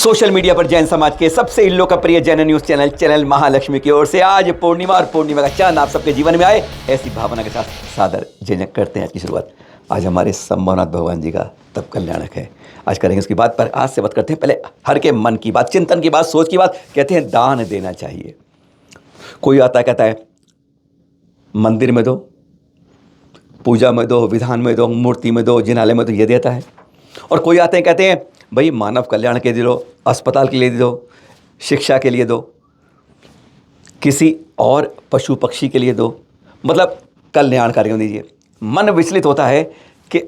Social media पर जैन समाज के सबसे लोकप्रिय जैन न्यूज चैनल महालक्ष्मी की ओर से आज पूर्णिमा और पूर्णिमा का चांद आप सबके जीवन में आए, ऐसी भावना के साथ सादर जैन करते हैं आज की शुरुआत। आज हमारे संभवनाथ भगवान जी का तब कल्याणक है, आज करेंगे उसकी बात। पर आज से बात करते हैं पहले हर के मन की बात, चिंतन की बात, सोच की बात। कहते हैं दान देना चाहिए। कोई आता है कहता है मंदिर में दो, पूजा में दो, विधान में दो, मूर्ति में दो, जिनालय में दो, ये देता है। और कोई आते हैं कहते हैं भाई मानव कल्याण के लिए दो, अस्पताल के लिए दो, शिक्षा के लिए दो, किसी और पशु पक्षी के लिए दो, मतलब कल्याण कार्यों दीजिए। मन विचलित होता है कि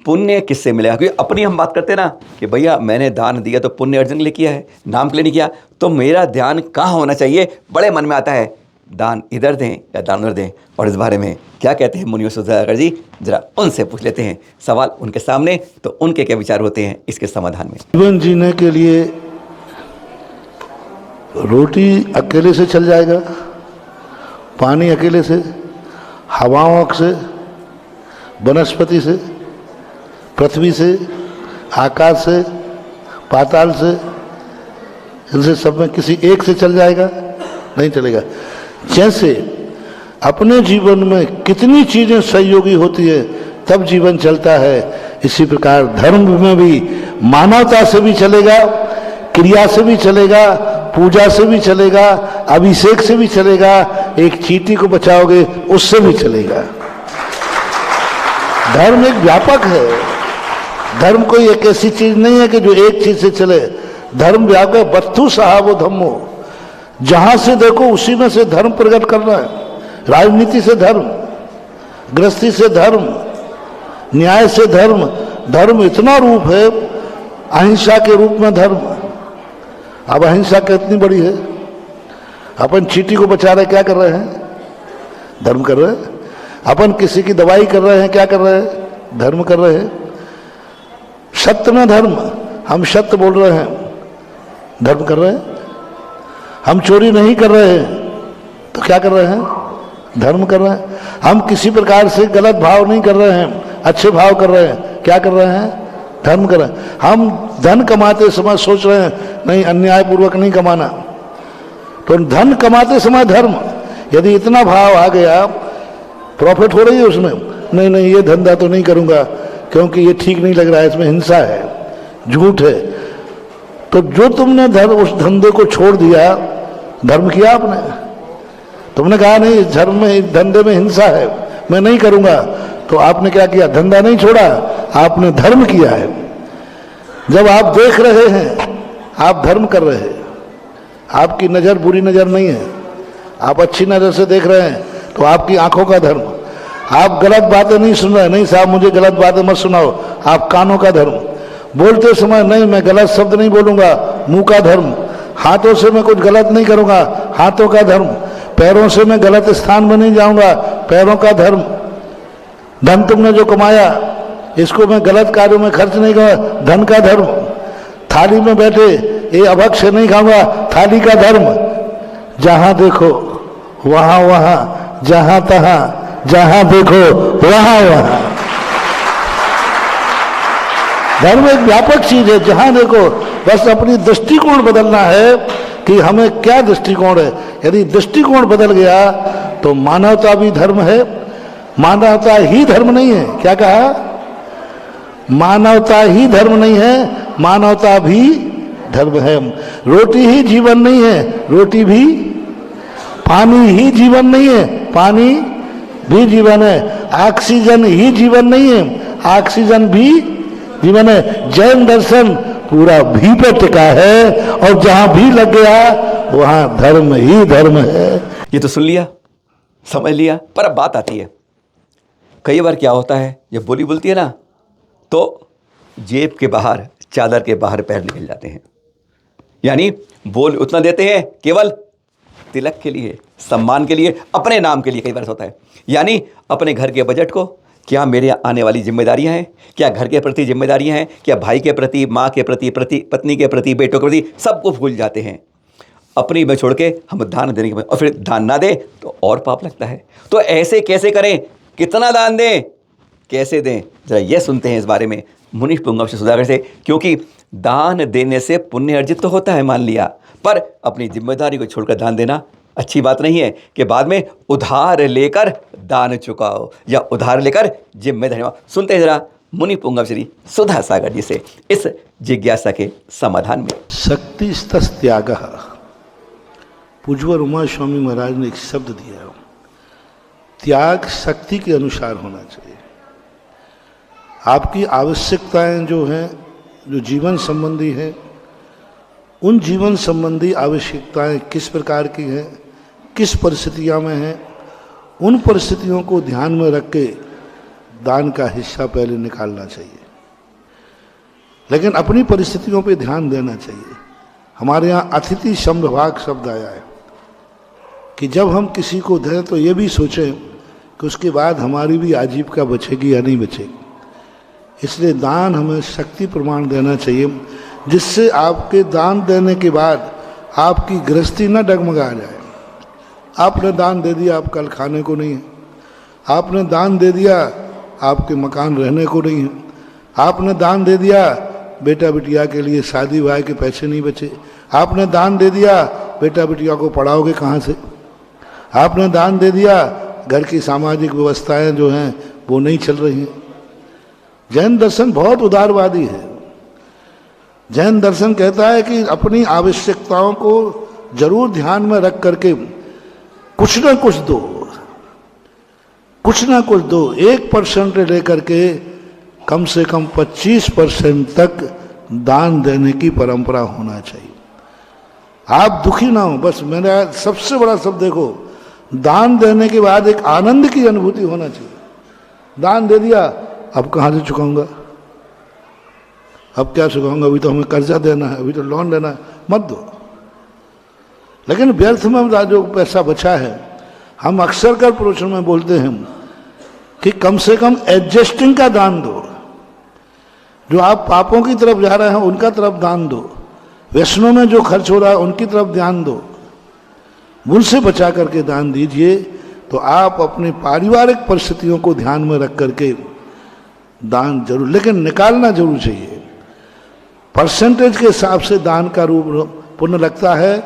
पुण्य किससे मिलेगा, क्योंकि अपनी हम बात करते हैं ना कि भैया मैंने दान दिया तो पुण्य अर्जन के लिए किया है, नाम के लिए नहीं किया, तो मेरा ध्यान कहाँ होना चाहिए। बड़े मन में आता है दान इधर दें या दान उधर दें। और इस बारे में क्या कहते हैं मुनियों सुधाकर जी, जरा उनसे पूछ लेते हैं सवाल उनके सामने, तो उनके क्या विचार होते हैं इसके समाधान में। जीवन जीने के लिए रोटी अकेले से चल जाएगा, पानी अकेले से, हवाओं से, वनस्पति से, पृथ्वी से, आकाश से, पाताल से, इनसे सब में किसी एक से चल जाएगा? नहीं चलेगा। जैसे अपने जीवन में कितनी चीजें सहयोगी होती है तब जीवन चलता है, इसी प्रकार धर्म में भी मानवता से भी चलेगा, क्रिया से भी चलेगा, पूजा से भी चलेगा, अभिषेक से भी चलेगा, एक चींटी को बचाओगे उससे भी चलेगा। धर्म एक व्यापक है। धर्म कोई एक ऐसी चीज नहीं है कि जो एक चीज से चले। धर्म व्यापक है। वस्तु सहावो धम्मो, जहां से देखो उसी में से धर्म प्रकट करना है। राजनीति से धर्म, गृहस्थी से धर्म, न्याय से धर्म। धर्म इतना रूप है, अहिंसा के रूप में धर्म। अब अहिंसा कितनी बड़ी है। अपन चींटी को बचा रहे, क्या कर रहे हैं? धर्म कर रहे हैं। अपन किसी की दवाई कर रहे हैं, क्या कर रहे हैं? धर्म कर रहे हैं। सत्य में धर्म, हम सत्य बोल रहे हैं, धर्म कर रहे हैं। हम चोरी नहीं कर रहे हैं तो क्या कर रहे हैं? धर्म कर रहे हैं। हम किसी प्रकार से गलत भाव नहीं कर रहे हैं, अच्छे भाव कर रहे हैं, क्या कर रहे हैं? धर्म कर रहे हैं। हम धन कमाते समय सोच रहे हैं नहीं अन्यायपूर्वक नहीं कमाना, तो धन कमाते समय धर्म। यदि इतना भाव आ गया, प्रॉफिट हो रही है उसमें, नहीं नहीं ये धंधा तो नहीं करूंगा क्योंकि ये ठीक नहीं लग रहा है, इसमें हिंसा है, झूठ है, तो जो तुमने धर्म उस धंधे को छोड़ दिया, धर्म किया आपने। तुमने कहा नहीं इस धर्म में, इस धंधे में हिंसा है, मैं नहीं करूंगा, तो आपने क्या किया? धंधा नहीं छोड़ा, आपने धर्म किया है। जब आप देख रहे हैं, आप धर्म कर रहे हैं। आपकी नजर बुरी नजर नहीं है, आप अच्छी नजर से देख रहे हैं, तो आपकी आंखों का धर्म। आप गलत बातें नहीं सुन रहे, नहीं साहब मुझे गलत बातें मत सुनाओ, आप कानों का धर्म। बोलते समय नहीं मैं गलत शब्द नहीं बोलूंगा, मुंह का धर्म। हाथों से मैं कुछ गलत नहीं करूंगा, हाथों का धर्म। पैरों से मैं गलत स्थान में नहीं जाऊंगा, पैरों का धर्म। धन तुमने जो कमाया इसको मैं गलत कार्यों में खर्च नहीं करूंगा, धन का धर्म। थाली में बैठे ये अभक्ष से नहीं खाऊंगा, थाली का धर्म। जहां देखो वहां वहां, जहां तहां, जहां देखो वहां वहां। धर्म एक व्यापक चीज है, जहां देखो। बस अपनी दृष्टिकोण बदलना है कि हमें क्या दृष्टिकोण है। यदि दृष्टिकोण बदल गया तो मानवता भी धर्म है। मानवता ही धर्म नहीं है, क्या कहा? मानवता ही धर्म नहीं है, मानवता भी धर्म है। रोटी ही जीवन नहीं है, रोटी भी। पानी ही जीवन नहीं है, पानी भी जीवन है। ऑक्सीजन ही जीवन नहीं है, ऑक्सीजन भी जीवन है। जैन दर्शन पूरा भी पे टिका है, और जहां भी लग गया वहां धर्म ही धर्म है। ये तो सुन लिया, समझ लिया, पर अब बात आती है, कई बार क्या होता है जब बोली बोलती है ना, तो जेब के बाहर, चादर के बाहर पैर निकल जाते हैं। यानी बोल उतना देते हैं केवल तिलक के लिए, सम्मान के लिए, अपने नाम के लिए। कई बार होता है, यानी अपने घर के बजट को, क्या मेरे आने वाली जिम्मेदारियां हैं, क्या घर के प्रति जिम्मेदारियां हैं, क्या भाई के प्रति, माँ के प्रति, पत्नी के प्रति, बेटों के प्रति, सबको भूल जाते हैं। अपनी में छोड़ के हम दान देने के, और फिर दान ना दे तो और पाप लगता है। तो ऐसे कैसे करें, कितना दान दें, कैसे दें, जरा ये सुनते हैं इस बारे में मुनीष पुंगव से सुधाकर से, क्योंकि दान देने से पुण्य अर्जित तो होता है मान लिया, पर अपनी जिम्मेदारी को छोड़कर दान देना अच्छी बात नहीं है कि बाद में उधार लेकर दान चुकाओ या उधार लेकर जिम्मेदारी निभाओ। सुनते हैं जरा मुनि पुंगव श्री सुधा सागर जी से इस जिज्ञासा के समाधान में। शक्ति त्याग, पूज्यवर उमा स्वामी महाराज ने एक शब्द दिया, त्याग शक्ति के अनुसार होना चाहिए। आपकी आवश्यकताएं जो हैं, जो जीवन संबंधी हैं, उन जीवन संबंधी आवश्यकताएं किस प्रकार की हैं, किस परिस्थितियों में हैं, उन परिस्थितियों को ध्यान में रख के दान का हिस्सा पहले निकालना चाहिए। लेकिन अपनी परिस्थितियों पे ध्यान देना चाहिए। हमारे यहाँ अतिथि संविभाग शब्द आया है कि जब हम किसी को दें तो ये भी सोचें कि उसके बाद हमारी भी आजीविका बचेगी या नहीं बचेगी। इसलिए दान हमें शक्ति प्रमाण देना चाहिए, जिससे आपके दान देने के बाद आपकी गृहस्थी न डगमगा जाए। आपने दान दे दिया, आप कल खाने को नहीं है। आपने दान दे दिया, आपके मकान रहने को नहीं है। आपने दान दे दिया, बेटा बिटिया के लिए शादी ब्याह के पैसे नहीं बचे। आपने दान दे दिया, बेटा बिटिया को पढ़ाओगे कहाँ से। आपने दान दे दिया, घर की सामाजिक व्यवस्थाएं जो हैं वो नहीं चल रही हैं। जैन दर्शन बहुत उदारवादी है। जैन दर्शन कहता है कि अपनी आवश्यकताओं को जरूर ध्यान में रख करके कुछ ना कुछ दो, कुछ ना कुछ दो। 1% लेकर के कम से कम 25% तक दान देने की परंपरा होना चाहिए। आप दुखी ना हो, बस मेरा सबसे बड़ा शब्द देखो, दान देने के बाद एक आनंद की अनुभूति होना चाहिए। दान दे दिया, अब कहाँ से चुकाऊंगा, अब क्या चुकाऊंगा, अभी तो हमें कर्जा देना है, अभी तो लोन लेना है, मत दो। लेकिन व्यर्थ में जो पैसा बचा है, हम अक्सर कर प्रवचन में बोलते हैं कि कम से कम एडजस्टिंग का दान दो। जो आप पापों की तरफ जा रहे हैं उनका तरफ दान दो। व्यसनों में जो खर्च हो रहा है उनकी तरफ ध्यान दो। उनसे बचा करके दान दीजिए, तो आप अपनी पारिवारिक परिस्थितियों को ध्यान में रख करके दान जरूर, लेकिन निकालना जरूर चाहिए। परसेंटेज के हिसाब से दान का रूप पुण्य लगता है।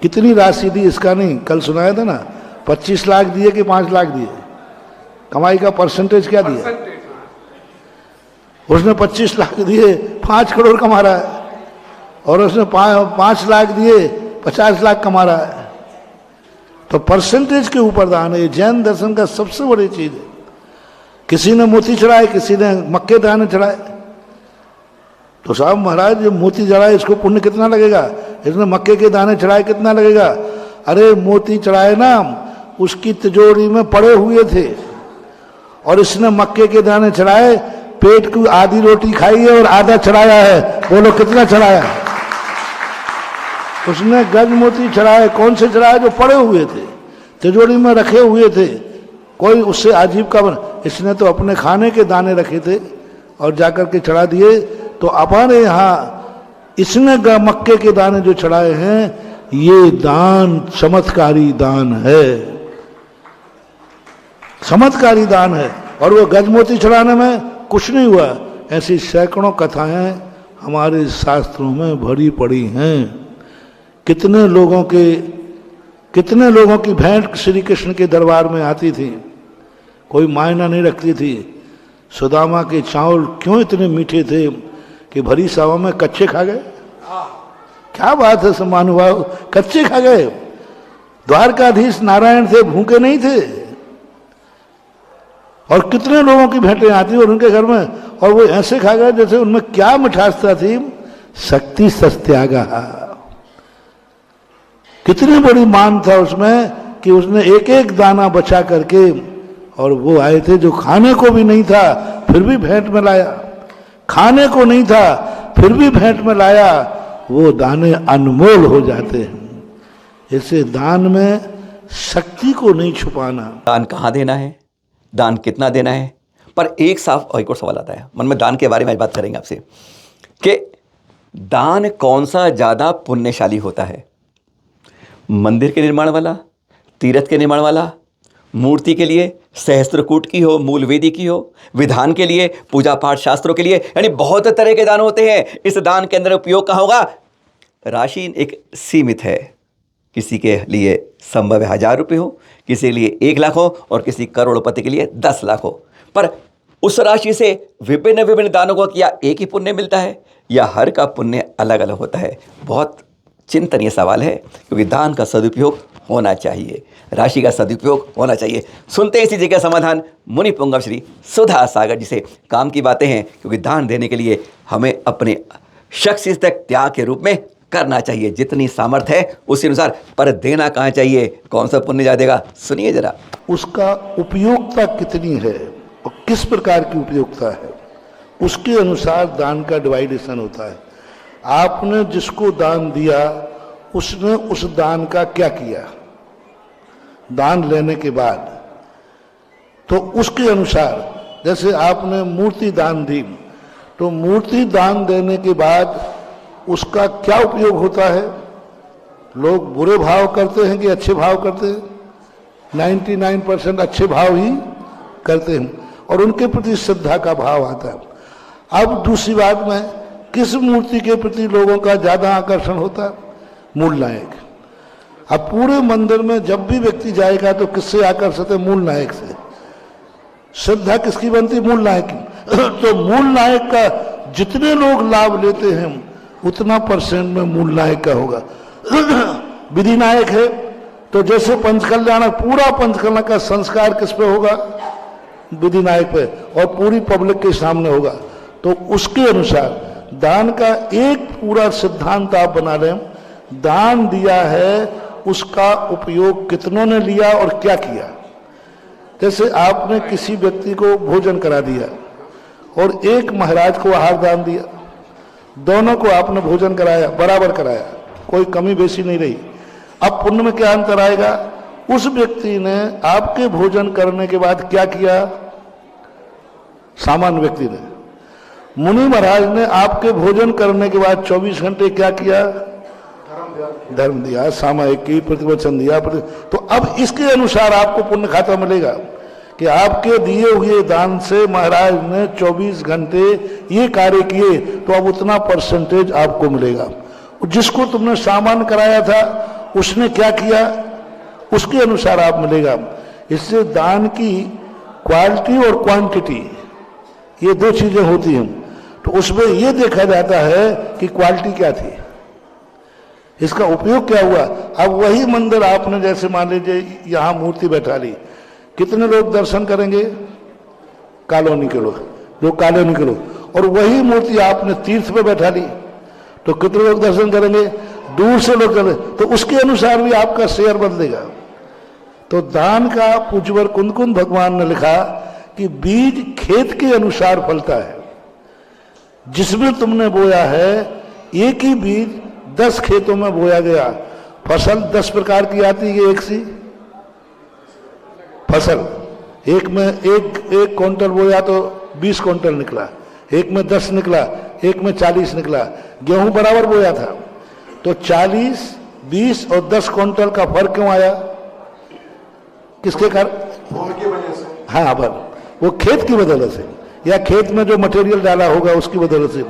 कितनी राशि दी इसका नहीं, कल सुनाया था ना, 25 लाख दिए कि 5 लाख दिए, कमाई का परसेंटेज क्या दिया। उसने 25 लाख दिए, 5 करोड़ कमा रहा है, और उसने 5 लाख दिए, 50 लाख कमा रहा है। तो परसेंटेज के ऊपर दान है। जैन दर्शन का सबसे बड़ी चीज है। किसी ने मोती चढ़ाए, किसी ने मक्के दाने चढ़ाए, तो साहब महाराज ये मोती चढ़ाए इसको पुण्य कितना लगेगा, इसने मक्के के दाने चढ़ाए कितना लगेगा। अरे मोती चढ़ाए ना, उसकी तिजोरी में पड़े हुए थे, और इसने मक्के के दाने चढ़ाए, पेट की आधी रोटी खाई है और आधा चढ़ाया है। बोलो कितना चढ़ाया। उसने गज मोती चढ़ाए, कौन से चढ़ाए, जो पड़े हुए थे, तिजोरी में रखे हुए थे, कोई उससे आजीविका बना। इसने तो अपने खाने के दाने रखे थे और जाकर के चढ़ा दिए। तो हमारे यहाँ इसने मक्के के दाने जो चढ़ाए हैं, ये दान चमत्कारी दान है, चमत्कारी दान है। और वो गजमोती चढ़ाने में कुछ नहीं हुआ। ऐसी सैकड़ों कथाएं हमारे शास्त्रों में भरी पड़ी हैं। कितने लोगों की भेंट श्री कृष्ण के दरबार में आती थी, कोई मायना नहीं रखती थी। सुदामा के चावल क्यों इतने मीठे थे कि भरी सभा में कच्चे खा गए। क्या बात है सम्मानुभाव, कच्चे खा गए। द्वारकाधीश नारायण थे, भूखे नहीं थे। और कितने लोगों की भेंटें आती और उनके घर में, और वो ऐसे खा गए जैसे उनमें क्या मिठासता थी। शक्ति सत्यागा, कितनी बड़ी मान था उसमें कि उसने एक एक दाना बचा करके, और वो आए थे जो खाने को भी नहीं था फिर भी भेंट में लाया, खाने को नहीं था फिर भी भेंट में लाया। वो दाने अनमोल हो जाते हैं। इससे दान में शक्ति को नहीं छुपाना। दान कहाँ देना है, दान कितना देना है, पर एक साफ और एक और सवाल आता है मन में। दान के बारे में आज बात करेंगे आपसे कि दान कौन सा ज़्यादा पुण्यशाली होता है, मंदिर के निर्माण वाला, तीर्थ के निर्माण वाला, मूर्ति के लिए सहस्त्रकूट की हो, मूल वेदी की हो, विधान के लिए, पूजा पाठ शास्त्रों के लिए, यानी बहुत तरह के दान होते हैं। इस दान के अंदर उपयोग कहाँ होगा? राशि एक सीमित है। किसी के लिए संभव है 1000 रुपये हो, किसी के लिए 1 लाख हो और किसी करोड़पति के लिए 10 लाख हो। पर उस राशि से विभिन्न विभिन्न दानों को क्या एक ही पुण्य मिलता है या हर का पुण्य अलग अलग होता है? बहुत चिंतनीय सवाल है, क्योंकि दान का सदुपयोग होना चाहिए, राशि का सदुपयोग होना चाहिए। सुनते हैं इसी चीज़ का समाधान मुनि पुंगव श्री सुधा सागर जी से। काम की बातें हैं, क्योंकि दान देने के लिए हमें अपने शख्स तक त्याग के रूप में करना चाहिए, जितनी सामर्थ्य है उसी अनुसार। पर देना कहाँ चाहिए, कौन सा पुण्य जा देगा? सुनिए जरा। उसका उपयोगिता कितनी है और किस प्रकार की उपयोगिता है, उसके अनुसार दान का डिवाइडेशन होता है। आपने जिसको दान दिया उसने उस दान का क्या किया दान लेने के बाद, तो उसके अनुसार, जैसे आपने मूर्ति दान दी, तो मूर्ति दान देने के बाद उसका क्या उपयोग होता है? लोग बुरे भाव करते हैं कि अच्छे भाव करते हैं? 99% अच्छे भाव ही करते हैं और उनके प्रति श्रद्धा का भाव आता है। अब दूसरी बात में, किस मूर्ति के प्रति लोगों का ज्यादा आकर्षण होता है? मूल नायक। अब पूरे मंदिर में जब भी व्यक्ति जाएगा तो किससे आकर्षित है? मूल नायक से। श्रद्धा किसकी बनती? मूल नायक की। तो मूल नायक का जितने लोग लाभ लेते हैं उतना परसेंट में मूल नायक का होगा। विधि नायक है तो जैसे पंचकल्याण, पूरा पंचकल्याण का संस्कार किस पे होगा? विधि नायक पे, और पूरी पब्लिक के सामने होगा। तो उसके अनुसार दान का एक पूरा सिद्धांत आप बना लें। दान दिया है, उसका उपयोग कितनों ने लिया और क्या किया। जैसे आपने किसी व्यक्ति को भोजन करा दिया और एक महाराज को आहार दान दिया, दोनों को आपने भोजन कराया, बराबर कराया, कोई कमी बेसी नहीं रही। अब पुण्य में क्या अंतर आएगा? उस व्यक्ति ने आपके भोजन करने के बाद क्या किया? सामान्य व्यक्ति ने। मुनि महाराज ने आपके भोजन करने के बाद 24 घंटे क्या किया? धर्म दिया, सामायिक की, प्रतिवचन दिया। तो अब इसके अनुसार आपको पुण्य खाता मिलेगा कि आपके दिए हुए दान से महाराज ने 24 घंटे ये कार्य किए, तो अब उतना परसेंटेज आपको मिलेगा। जिसको तुमने सामान कराया था उसने क्या किया, उसके अनुसार आप मिलेगा। इससे दान की क्वालिटी और क्वांटिटी, ये 2 चीजें होती हैं। तो उसमें यह देखा जाता है कि क्वालिटी क्या थी, इसका उपयोग क्या हुआ। अब वही मंदिर आपने, जैसे मान लीजिए यहाँ मूर्ति बैठा ली, कितने लोग दर्शन करेंगे? कॉलोनी के लोग, जो कॉलोनी के लोग। और वही मूर्ति आपने तीर्थ पे बैठा ली तो कितने लोग दर्शन करेंगे? दूर से लोग करेंगे। तो उसके अनुसार भी आपका शेयर बदलेगा। तो दान का पूज्यवर कुंदकुंद भगवान ने लिखा कि बीज खेत के अनुसार फलता है। जिसमें तुमने बोया है, एक ही बीज 10 खेतों में बोया गया, फसल 10 प्रकार की आती है। एक सी फसल, एक में एक क्विंटल बोया तो 20 क्विंटल निकला, एक में 10 निकला, एक में 40 निकला। गेहूं बराबर बोया था, तो 40, 20 और 10 क्विंटल का फर्क क्यों आया? किसके कारण? हाँ, वो खेत की वजह से, या खेत में जो मटेरियल डाला होगा उसकी वजह से।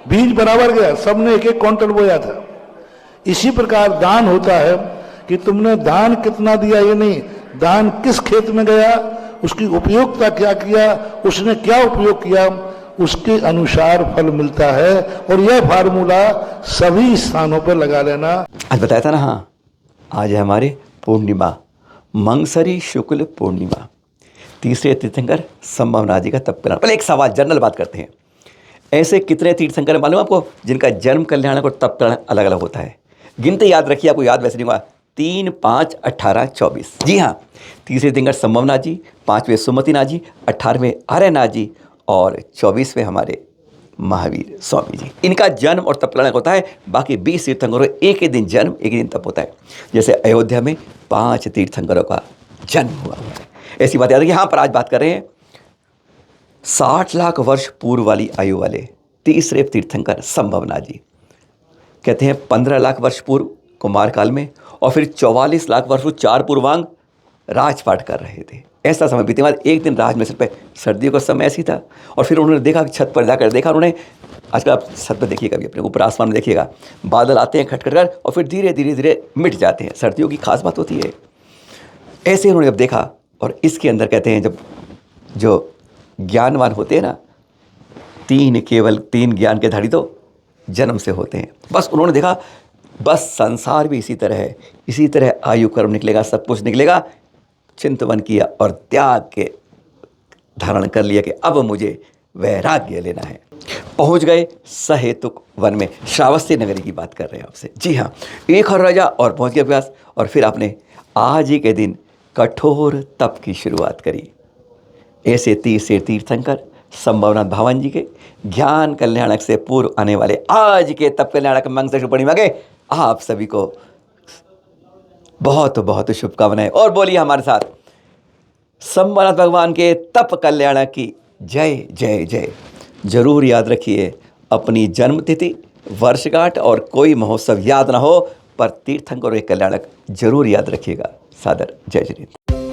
बीज बराबर गया, सबने एक एक क्विंटल बोया था। इसी प्रकार दान होता है कि तुमने दान कितना दिया ये नहीं, दान किस खेत में गया, उसकी उपयोगिता क्या किया, उसने क्या उपयोग किया, उसके अनुसार फल मिलता है। और यह फार्मूला सभी स्थानों पर लगा लेना। आज बताया था ना, हाँ, आज है हमारे पूर्णिमा, मंगसरी शुक्ल पूर्णिमा, तीसरे तीर्थंकर संभवनाथ जी का तप कल्याण। पहले एक सवाल, जनरल बात करते हैं। ऐसे कितने तीर्थंकर मालूम आपको जिनका जन्म कल्याण और तप कल्याण अलग अलग होता है? गिनते याद रखिए, आपको याद वैसे नहीं होगा। 3, 5, 18, 24। जी हाँ, तीसरे तीर्थंकर संभवनाथ जी, 5वें सुमतिनाथ जी, 18वें आर्यनाथ जी और 24वें हमारे महावीर स्वामी जी। इनका जन्म और तप कल्याण होता है। बाकी 20 तीर्थंकरों एक ही दिन जन्म, एक ही दिन तप होता है। जैसे अयोध्या में 5 तीर्थंकरों का जन्म हुआ है। ऐसी बात याद रखिए। हाँ, पर आज बात कर रहे हैं 60 लाख वर्ष पूर्व वाली आयु वाले तीसरे तीर्थंकर संभवनाथ जी। कहते हैं 15 लाख वर्ष पूर्व कुमार काल में, और फिर 44 लाख वर्ष 4 पूर्वांग राजपाट कर रहे थे। ऐसा समय बीते बाद एक दिन राज में सिर पे सर्दियों का समय ऐसी था और फिर उन्होंने देखा कि छत पर जाकर देखा उन्होंने, आजकल आप छत पर देखिएगा भी अपने ऊपर आसमान में देखिएगा, बादल आते हैं खटखट कर और फिर धीरे धीरे धीरे मिट जाते हैं। सर्दियों की खास बात होती है। ऐसे उन्होंने जब देखा और इसके अंदर कहते हैं जब जो ज्ञानवान होते हैं ना, केवल तीन ज्ञान के धारी तो जन्म से होते हैं। बस उन्होंने देखा बस संसार भी इसी तरह है, इसी तरह आयु कर्म निकलेगा, सब कुछ निकलेगा। चिंतवन किया और त्याग के धारण कर लिया कि अब मुझे वैराग्य लेना है। पहुंच गए सहेतुक वन में। श्रावस्ती नगरी की बात कर रहे हैं आपसे। जी हाँ, एक हर राजा और पहुंच गया पास। और फिर आपने आज ही के दिन कठोर तप की शुरुआत करी। ऐसे तीर्थंकर संभवनाथ भावन जी के ज्ञान कल्याणक से पूर्व आने वाले आज के तप कल्याणक मंगल पूर्णिमा के आप सभी को बहुत बहुत शुभकामनाएं। और बोलिए हमारे साथ, संभवनाथ भगवान के तप कल्याणक की जय जय जय। जरूर याद रखिए, अपनी जन्मतिथि, वर्षगांठ और कोई महोत्सव याद ना हो, पर तीर्थंकर और कल्याणक जरूर याद रखिएगा। सादर जय जय।